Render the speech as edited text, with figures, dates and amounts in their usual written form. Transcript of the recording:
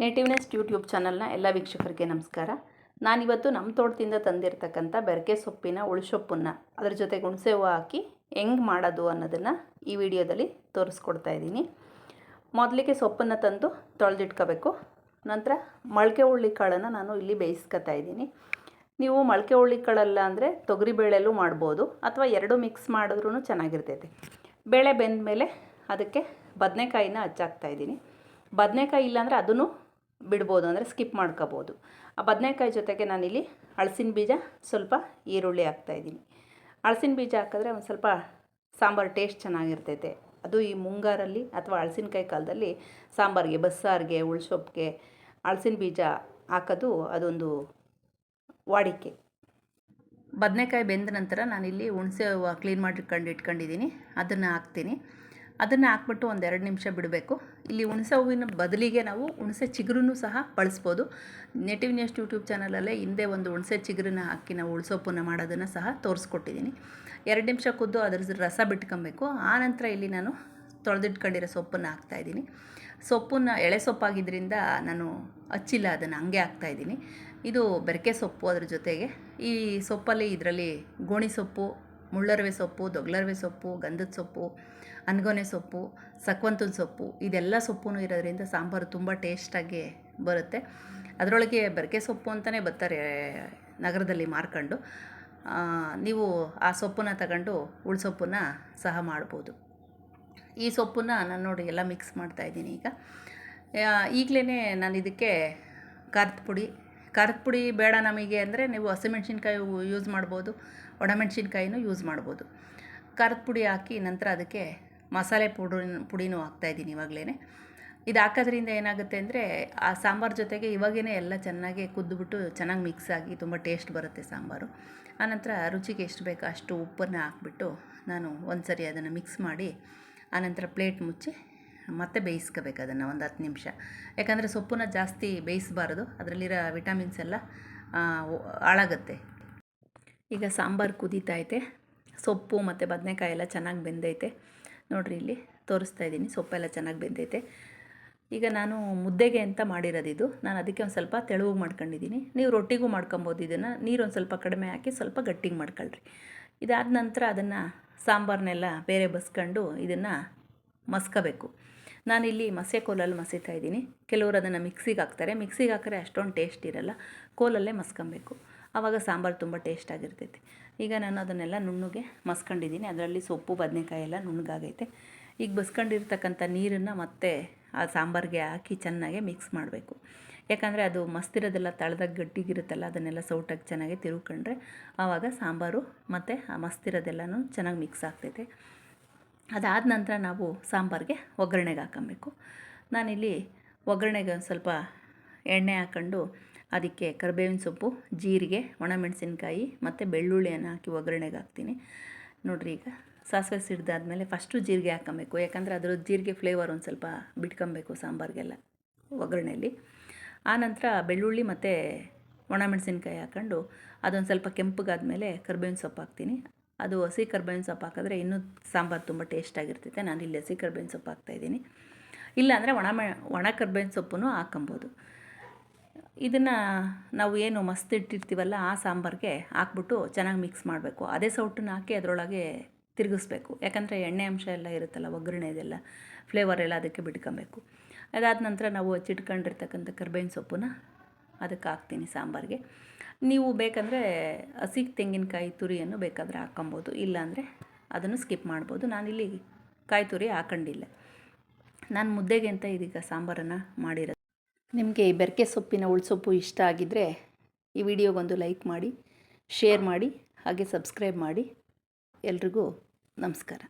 ನೇಟಿವ್ನೆಸ್ YouTube ಚಾನಲ್ನ ಎಲ್ಲ ವೀಕ್ಷಕರಿಗೆ ನಮಸ್ಕಾರ. ನಾನಿವತ್ತು ನಮ್ಮ ತೋಟದಿಂದ ತಂದಿರತಕ್ಕಂಥ ಬೆರಕೆ ಸೊಪ್ಪಿನ ಉಳ್ಸೊಪ್ಪನ್ನು ಅದರ ಜೊತೆಗೆ ಹುಣಸೆ ಹೂವು ಹಾಕಿ ಹೆಂಗೆ ಮಾಡೋದು ಅನ್ನೋದನ್ನು ಈ ವಿಡಿಯೋದಲ್ಲಿ ತೋರಿಸ್ಕೊಡ್ತಾ ಇದ್ದೀನಿ. ಮೊದಲಿಗೆ ಸೊಪ್ಪನ್ನು ತಂದು ತೊಳೆದಿಟ್ಕೋಬೇಕು. ನಂತರ ಮೊಳಕೆ ಹುರುಳಿಕಾಳನ್ನು ನಾನು ಇಲ್ಲಿ ಬೇಯಿಸ್ಕೊತಾ ಇದ್ದೀನಿ. ನೀವು ಮೊಳಕೆ ಹುರುಳಿಕಾಳಲ್ಲ ಅಂದರೆ ತೊಗರಿಬೇಳೆಲ್ಲೂ ಮಾಡ್ಬೋದು, ಅಥವಾ ಎರಡು ಮಿಕ್ಸ್ ಮಾಡಿದ್ರೂ ಚೆನ್ನಾಗಿರ್ತೈತೆ. ಬೇಳೆ ಬೆಂದ ಮೇಲೆ ಅದಕ್ಕೆ ಬದನೆಕಾಯಿನ ಹಚ್ಚಾಕ್ತಾಯಿದ್ದೀನಿ. ಬದನೆಕಾಯಿ ಇಲ್ಲಾಂದರೆ ಅದನ್ನು ಬಿಡ್ಬೋದು, ಅಂದರೆ ಸ್ಕಿಪ್ ಮಾಡ್ಕೋಬೋದು. ಆ ಬದನೆಕಾಯಿ ಜೊತೆಗೆ ನಾನಿಲ್ಲಿ ಹಲಸಿನ ಬೀಜ, ಸ್ವಲ್ಪ ಈರುಳ್ಳಿ ಹಾಕ್ತಾಯಿದ್ದೀನಿ. ಹಲಸಿನ ಬೀಜ ಹಾಕಿದ್ರೆ ಒಂದು ಸ್ವಲ್ಪ ಸಾಂಬಾರು ಟೇಸ್ಟ್ ಚೆನ್ನಾಗಿರ್ತೈತೆ. ಅದು ಈ ಮುಂಗಾರಲ್ಲಿ ಅಥವಾ ಹಲಸಿನಕಾಯಿ ಕಾಲದಲ್ಲಿ ಸಾಂಬಾರಿಗೆ, ಬಸ್ಸಾರಿಗೆ, ಉಳ್ಸೊಪ್ಪಿಗೆ ಹಲಸಿನ ಬೀಜ ಹಾಕೋದು ಅದೊಂದು ವಾಡಿಕೆ. ಬದನೆಕಾಯಿ ಬೆಂದ ನಂತರ ನಾನಿಲ್ಲಿ ಹುಣಸೆ ಹೂವು ಕ್ಲೀನ್ ಮಾಡಿ ಇಟ್ಕೊಂಡಿದ್ದೀನಿ, ಅದನ್ನು ಹಾಕ್ತೀನಿ. ಅದನ್ನು ಹಾಕ್ಬಿಟ್ಟು ಒಂದು 2 ನಿಮಿಷ ಬಿಡಬೇಕು. ಇಲ್ಲಿ ಹುಣಸೆ ಹೂವಿನ ಬದಲಿಗೆ ನಾವು ಹುಣಸೆ ಚಿಗುರನ್ನು ಸಹ ಬಳಸ್ಬೋದು. ನೇಟಿವ್ನೆಸ್ ಯೂಟ್ಯೂಬ್ ಚಾನಲಲ್ಲೇ ಹಿಂದೆ ಒಂದು ಹುಣಸೆ ಚಿಗುರನ್ನ ಹಾಕಿ ನಾವು ಉಳ್ಸೊಪ್ಪನ್ನು ಮಾಡೋದನ್ನು ಸಹ ತೋರಿಸ್ಕೊಟ್ಟಿದ್ದೀನಿ. 2 ನಿಮಿಷ ಕುದ್ದು ಅದ್ರ ರಸ ಬಿಟ್ಕೊಬೇಕು. ಆನಂತರ ಇಲ್ಲಿ ನಾನು ತೊಳೆದಿಟ್ಕೊಂಡಿರೋ ಸೊಪ್ಪನ್ನು ಹಾಕ್ತಾಯಿದ್ದೀನಿ. ಸೊಪ್ಪನ್ನು ಎಳೆ ಸೊಪ್ಪಾಗಿದ್ದರಿಂದ ನಾನು ಹಚ್ಚಿಲ್ಲ, ಅದನ್ನು ಹಂಗೆ ಹಾಕ್ತಾಯಿದ್ದೀನಿ. ಇದು ಬೆರಕೆ ಸೊಪ್ಪು. ಅದ್ರ ಜೊತೆಗೆ ಈ ಸೊಪ್ಪಲ್ಲಿ ಇದರಲ್ಲಿ ಗೋಣಿ ಸೊಪ್ಪು, ಮುಳ್ಳರವೆ ಸೊಪ್ಪು, ದೊಗ್ಲರವೆ ಸೊಪ್ಪು, ಗಂಧದ ಸೊಪ್ಪು, ಅನ್ಗೊನೆ ಸೊಪ್ಪು, ಸಕ್ವಂತದ ಸೊಪ್ಪು, ಇದೆಲ್ಲ ಸೊಪ್ಪು ಇರೋದ್ರಿಂದ ಸಾಂಬಾರು ತುಂಬ ಟೇಸ್ಟಾಗಿ ಬರುತ್ತೆ. ಅದರೊಳಗೆ ಬೆರಕೆ ಸೊಪ್ಪು ಅಂತಲೇ ಬರ್ತಾರೆ ನಗರದಲ್ಲಿ ಮಾರ್ಕೊಂಡು. ನೀವು ಆ ಸೊಪ್ಪನ್ನು ತಗೊಂಡು ಉಳ್ಸೊಪ್ಪನ್ನು ಸಹ ಮಾಡ್ಬೋದು. ಈ ಸೊಪ್ಪನ್ನು ನಾನು ನೋಡಿ ಎಲ್ಲ ಮಿಕ್ಸ್ ಮಾಡ್ತಾಯಿದ್ದೀನಿ. ಈಗಲೇ ನಾನು ಇದಕ್ಕೆ ಖಾರದ ಪುಡಿ ಬೇಡ ನಮಗೆ ಅಂದರೆ ನೀವು ಹಸಿಮೆಣ್ಸಿನ್ಕಾಯಿ ಯೂಸ್ ಮಾಡ್ಬೋದು, ಒಣಮೆಣ್ಸಿನ್ಕಾಯಿನೂ ಯೂಸ್ ಮಾಡ್ಬೋದು. ಖಾರದ ಪುಡಿ ಹಾಕಿ ನಂತರ ಅದಕ್ಕೆ ಮಸಾಲೆ ಪುಡಿನೂ ಹಾಕ್ತಾಯಿದ್ದೀನಿ ಇವಾಗಲೇ. ಇದು ಹಾಕೋದ್ರಿಂದ ಏನಾಗುತ್ತೆ ಅಂದರೆ ಆ ಸಾಂಬಾರು ಜೊತೆಗೆ ಇವಾಗೇ ಎಲ್ಲ ಚೆನ್ನಾಗಿ ಕುದ್ದುಬಿಟ್ಟು ಚೆನ್ನಾಗಿ ಮಿಕ್ಸ್ ಆಗಿ ತುಂಬ ಟೇಸ್ಟ್ ಬರುತ್ತೆ ಸಾಂಬಾರು. ಆನಂತರ ರುಚಿಗೆ ಎಷ್ಟು ಬೇಕೋ ಅಷ್ಟು ಉಪ್ಪನ್ನು ಹಾಕ್ಬಿಟ್ಟು ನಾನು ಒಂದು ಸರಿ ಅದನ್ನು ಮಿಕ್ಸ್ ಮಾಡಿ ಆನಂತರ ಪ್ಲೇಟ್ ಮುಚ್ಚಿ ಮತ್ತೆ ಬೇಯಿಸ್ಕೋಬೇಕು ಅದನ್ನು ಒಂದು 10 ನಿಮಿಷ. ಯಾಕಂದರೆ ಸೊಪ್ಪನ್ನ ಜಾಸ್ತಿ ಬೇಯಿಸಬಾರ್ದು, ಅದರಲ್ಲಿರೋ ವಿಟಮಿನ್ಸ್ ಎಲ್ಲ ಹಾಳಾಗುತ್ತೆ. ಈಗ ಸಾಂಬಾರು ಕುದೀತೈತೆ, ಸೊಪ್ಪು ಮತ್ತು ಬದನೆಕಾಯಿ ಎಲ್ಲ ಚೆನ್ನಾಗಿ ಬೆಂದೈತೆ. ನೋಡಿರಿ, ಇಲ್ಲಿ ತೋರಿಸ್ತಾ ಇದ್ದೀನಿ, ಸೊಪ್ಪೆಲ್ಲ ಚೆನ್ನಾಗಿ ಬೆಂದೈತೆ. ಈಗ ನಾನು ಮುದ್ದೆಗೆ ಅಂತ ಮಾಡಿರೋದು ನಾನು ಅದಕ್ಕೆ ಒಂದು ಸ್ವಲ್ಪ ತೆಳುವು ಮಾಡ್ಕೊಂಡಿದ್ದೀನಿ. ನೀವು ರೊಟ್ಟಿಗೂ ಮಾಡ್ಕೊಬೋದು. ಇದನ್ನು ನೀರು ಒಂದು ಸ್ವಲ್ಪ ಕಡಿಮೆ ಹಾಕಿ ಸ್ವಲ್ಪ ಗಟ್ಟಿಗೆ ಮಾಡ್ಕೊಳ್ರಿ. ಇದಾದ ನಂತರ ಅದನ್ನು ಸಾಂಬಾರನ್ನೆಲ್ಲ ಬೇರೆ ಬಸ್ಕೊಂಡು ಇದನ್ನು ಮಸ್ಕೋಬೇಕು. ನಾನಿಲ್ಲಿ ಮಸೆ ಕೋಲಲ್ಲಿ ಮಸೀತಾ ಇದ್ದೀನಿ. ಕೆಲವರು ಅದನ್ನು ಮಿಕ್ಸಿಗೆ ಹಾಕ್ತಾರೆ. ಮಿಕ್ಸಿಗೆ ಹಾಕಿದ್ರೆ ಅಷ್ಟೊಂದು ಟೇಸ್ಟ್ ಇರೋಲ್ಲ, ಕೋಲಲ್ಲೇ ಮಸ್ಕೊಬೇಕು. ಆವಾಗ ಸಾಂಬಾರು ತುಂಬ ಟೇಸ್ಟಾಗಿರ್ತೈತೆ. ಈಗ ನಾನು ಅದನ್ನೆಲ್ಲ ನುಣ್ಣಗೆ ಮಸ್ಕೊಂಡಿದ್ದೀನಿ. ಅದರಲ್ಲಿ ಸೊಪ್ಪು ಬದನೆಕಾಯಿ ಎಲ್ಲ ನುಣ್ಣಗಾಗೈತೆ. ಈಗ ಬಸ್ಕೊಂಡಿರ್ತಕ್ಕಂಥ ನೀರನ್ನು ಮತ್ತೆ ಆ ಸಾಂಬಾರಿಗೆ ಹಾಕಿ ಚೆನ್ನಾಗಿ ಮಿಕ್ಸ್ ಮಾಡಬೇಕು. ಯಾಕಂದರೆ ಅದು ಮಸ್ತಿರೋದೆಲ್ಲ ತಳದಾಗ ಗಟ್ಟಿಗಿರುತ್ತಲ್ಲ, ಅದನ್ನೆಲ್ಲ ಸೌಟಾಗಿ ಚೆನ್ನಾಗಿ ತಿರುಗ್ಕೊಂಡ್ರೆ ಆವಾಗ ಸಾಂಬಾರು ಮತ್ತು ಆ ಮಸ್ತಿರೋದೆಲ್ಲನೂ ಚೆನ್ನಾಗಿ ಮಿಕ್ಸ್ ಆಗ್ತೈತೆ. ಅದಾದ ನಂತರ ನಾವು ಸಾಂಬಾರಿಗೆ ಒಗ್ಗರಣೆಗೆ ಹಾಕ್ಕೊಬೇಕು. ನಾನಿಲ್ಲಿ ಒಗ್ಗರಣೆಗೆ ಒಂದು ಸ್ವಲ್ಪ ಎಣ್ಣೆ ಹಾಕ್ಕೊಂಡು ಅದಕ್ಕೆ ಕರಿಬೇವಿನ ಸೊಪ್ಪು, ಜೀರಿಗೆ, ಒಣಮೆಣಸಿನ್ಕಾಯಿ ಮತ್ತು ಬೆಳ್ಳುಳ್ಳಿಯನ್ನು ಹಾಕಿ ಒಗ್ಗರಣೆಗೆ ಹಾಕ್ತೀನಿ. ನೋಡಿರಿ, ಈಗ ಸಾಸಿವೆ ಸಿಡ್ದಾದ್ಮೇಲೆ ಫಸ್ಟು ಜೀರಿಗೆ ಹಾಕ್ಕೊಬೇಕು. ಯಾಕಂದರೆ ಅದರ ಜೀರಿಗೆ ಫ್ಲೇವರ್ ಒಂದು ಸ್ವಲ್ಪ ಬಿಟ್ಕೊಬೇಕು ಸಾಂಬಾರಿಗೆಲ್ಲ ಒಗ್ಗರಣೆಯಲ್ಲಿ. ಆನಂತರ ಬೆಳ್ಳುಳ್ಳಿ ಮತ್ತು ಒಣಮೆಣಸಿನ್ಕಾಯಿ ಹಾಕ್ಕೊಂಡು ಅದೊಂದು ಸ್ವಲ್ಪ ಕೆಂಪಗಾದ್ಮೇಲೆ ಕರಿಬೇವಿನ ಸೊಪ್ಪು ಹಾಕ್ತೀನಿ. ಅದು ಹಸಿ ಕರಿಬೇವಿನ ಸೊಪ್ಪು ಹಾಕಿದ್ರೆ ಇನ್ನೂ ಸಾಂಬಾರು ತುಂಬ ಟೇಸ್ಟಾಗಿರ್ತೈತೆ. ನಾನಿಲ್ಲಿ ಹಸಿ ಕರಿಬೇವಿನ ಸೊಪ್ಪು ಹಾಕ್ತಾಯಿದ್ದೀನಿ. ಇಲ್ಲಾಂದರೆ ಒಣ ಕರಿಬೇವಿನ ಸೊಪ್ಪನ್ನು ಹಾಕ್ಕೊಬೋದು. ಇದನ್ನು ನಾವು ಏನು ಮಸ್ತ್ ಇಟ್ಟಿರ್ತೀವಲ್ಲ ಆ ಸಾಂಬಾರಿಗೆ ಹಾಕ್ಬಿಟ್ಟು ಚೆನ್ನಾಗಿ ಮಿಕ್ಸ್ ಮಾಡಬೇಕು. ಅದೇ ಸೌಟನ್ನು ಹಾಕಿ ಅದರೊಳಗೆ ತಿರುಗಿಸ್ಬೇಕು. ಯಾಕಂದರೆ ಎಣ್ಣೆ ಅಂಶ ಎಲ್ಲ ಇರುತ್ತಲ್ಲ, ಒಗ್ಗರಣೆದೆಲ್ಲ ಫ್ಲೇವರ್ ಎಲ್ಲ ಅದಕ್ಕೆ ಬಿಟ್ಕೊಬೇಕು. ಅದಾದ ನಂತರ ನಾವು ಹಚ್ಚಿಟ್ಕೊಂಡಿರ್ತಕ್ಕಂಥ ಕರಿಬೇವಿನ ಸೊಪ್ಪನ್ನು ಅದಕ್ಕೆ ಹಾಕ್ತೀನಿ ಸಾಂಬಾರಿಗೆ. ನೀವು ಬೇಕಂದರೆ ಹಸಿ ತೆಂಗಿನಕಾಯಿ ತುರಿಯನ್ನು ಬೇಕಾದರೆ ಹಾಕ್ಕೊಬೋದು, ಇಲ್ಲಾಂದರೆ ಅದನ್ನು ಸ್ಕಿಪ್ ಮಾಡ್ಬೋದು. ನಾನಿಲ್ಲಿ ಕಾಯಿ ತುರಿ ಹಾಕೊಂಡಿಲ್ಲ. ನಾನು ಮುದ್ದೆಗೆ ಅಂತ ಇದೀಗ ಸಾಂಬಾರನ್ನು ಮಾಡಿರೋದು. ನಿಮಗೆ ಈ ಬೆರಕೆ ಸೊಪ್ಪಿನ ಉಳ್ಸೊಪ್ಪು ಇಷ್ಟ ಆಗಿದ್ದರೆ ಈ ವಿಡಿಯೋಗೊಂದು ಲೈಕ್ ಮಾಡಿ, ಶೇರ್ ಮಾಡಿ, ಹಾಗೆ ಸಬ್ಸ್ಕ್ರೈಬ್ ಮಾಡಿ. ಎಲ್ರಿಗೂ ನಮಸ್ಕಾರ.